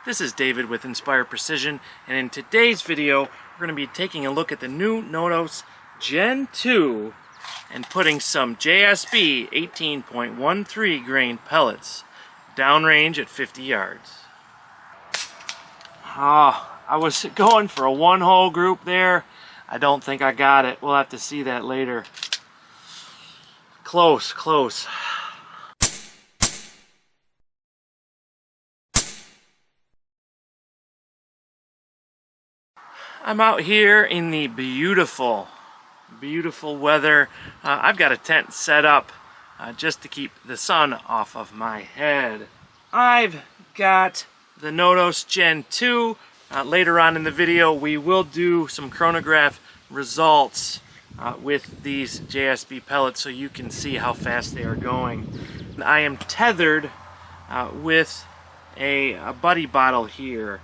This is David with Inspire Precision, and in today's video we're going to be taking a look at the new Notos Gen 2 and putting some JSB 18.13 grain pellets downrange at 50 yards. I was going for a one-hole group there. I don't think I got it. We'll have to see that later. Close. I'm out here in the beautiful weather. I've got a tent set up just to keep the sun off of my head. I've got the Notos Gen 2. Later on in the video we will do some chronograph results with these JSB pellets so you can see how fast they are going. I am tethered with a buddy bottle here.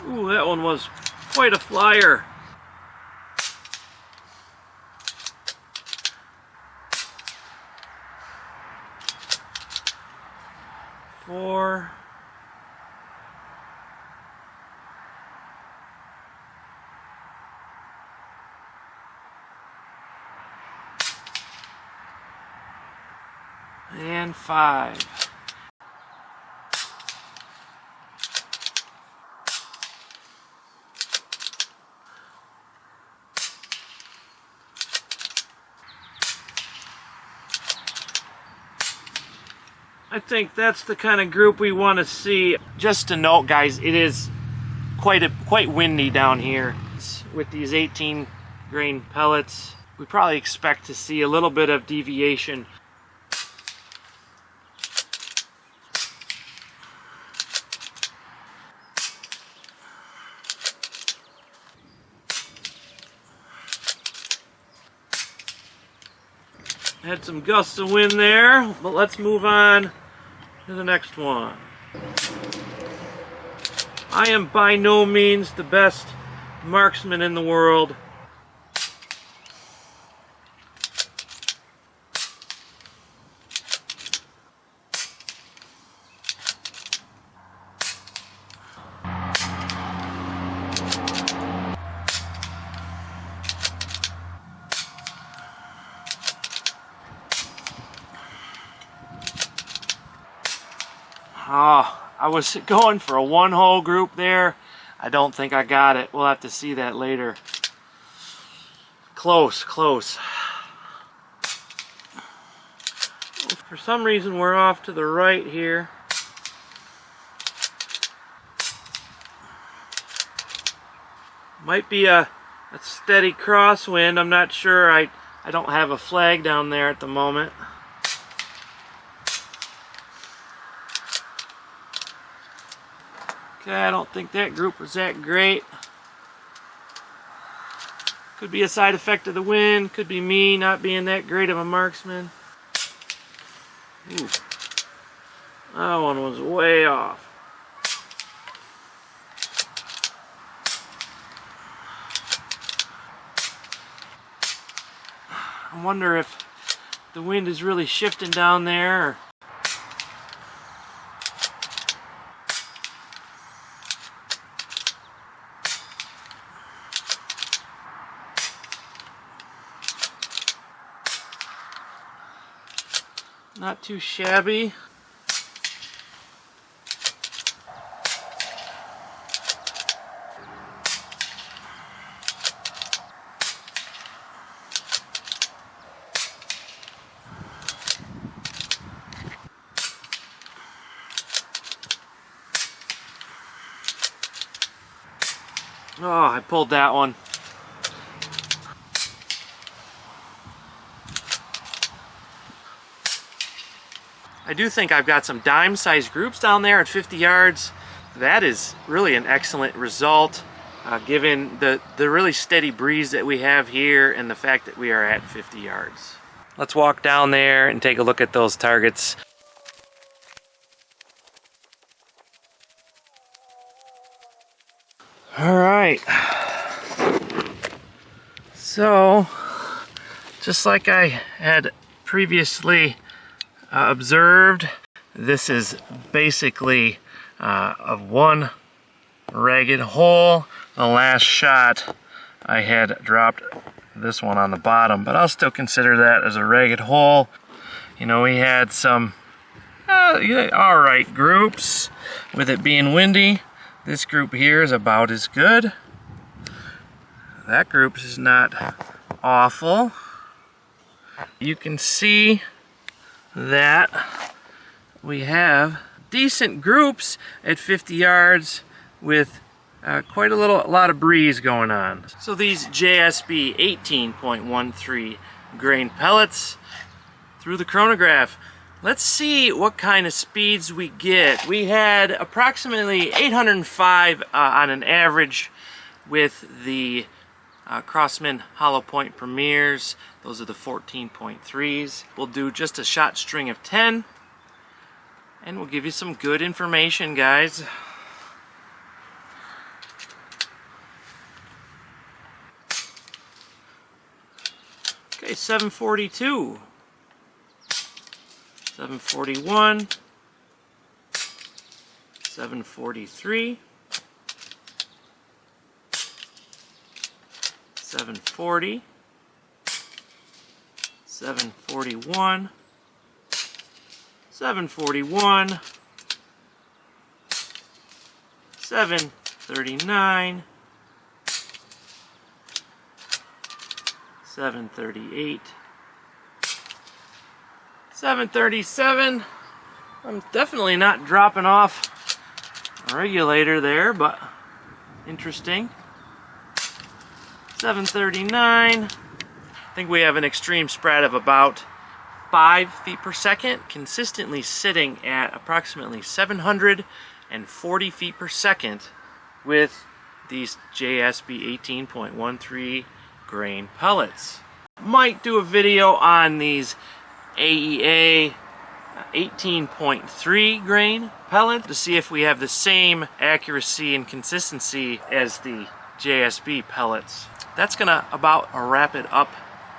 Ooh, that one was quite a flyer. Four. And 5. I think that's the kind of group we want to see. Just to note, guys, it is quite windy down here. With these 18 grain pellets, we probably expect to see a little bit of deviation. Had some gusts of wind there, but let's move on to the next one. I am by no means the best marksman in the world. I was going for a one-hole group there. I don't think I got it. We'll have to see that later. Close. For some reason we're off to the right here. Might be a steady crosswind. I'm not sure. I don't have a flag down there at the moment. Okay, I don't think that group was that great. Could be a side effect of the wind. Could be me not being that great of a marksman. Ooh. That one was way off. I wonder if the wind is really shifting down there. Or not too shabby. Oh, I pulled that one. I do think I've got some dime-sized groups down there at 50 yards. That is really an excellent result, given the really steady breeze that we have here and the fact that we are at 50 yards. Let's walk down there and take a look at those targets. Alright, so just like I had previously observed, this is basically of one ragged hole. The last shot I had dropped this one on the bottom, but I'll still consider that as a ragged hole. You know, we had some alright groups. With it being windy, this group here is about as good. That group is not awful. You can see that we have decent groups at 50 yards with quite a lot of breeze going on. So these JSB 18.13 grain pellets through the chronograph. Let's see what kind of speeds we get. We had approximately 805 on an average with the Crossman Hollow Point Premiers. Those are the 14.3s. We'll do just a shot string of 10 and we'll give you some good information, guys. Okay, 742. 741, 743, 740, 741, 741, 739, 738, 737. I'm definitely not dropping off a regulator there, but interesting. 739. I think we have an extreme spread of about 5 feet per second, consistently sitting at approximately 740 feet per second with these JSB 18.13 grain pellets. Might do a video on these AEA 18.3 grain pellet to see if we have the same accuracy and consistency as the JSB pellets. That's gonna about wrap it up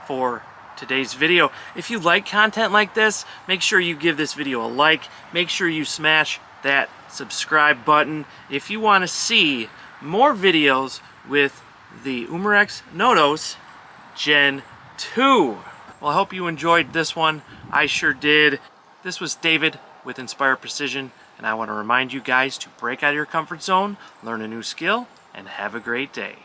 for today's video. If you like content like this, make sure you give this video a like. Make sure you smash that subscribe button if you want to see more videos with the Umarex Notos Gen 2. Well, I hope you enjoyed this one. I sure did. This was David with Inspire Precision, and I want to remind you guys to break out of your comfort zone, learn a new skill, and have a great day.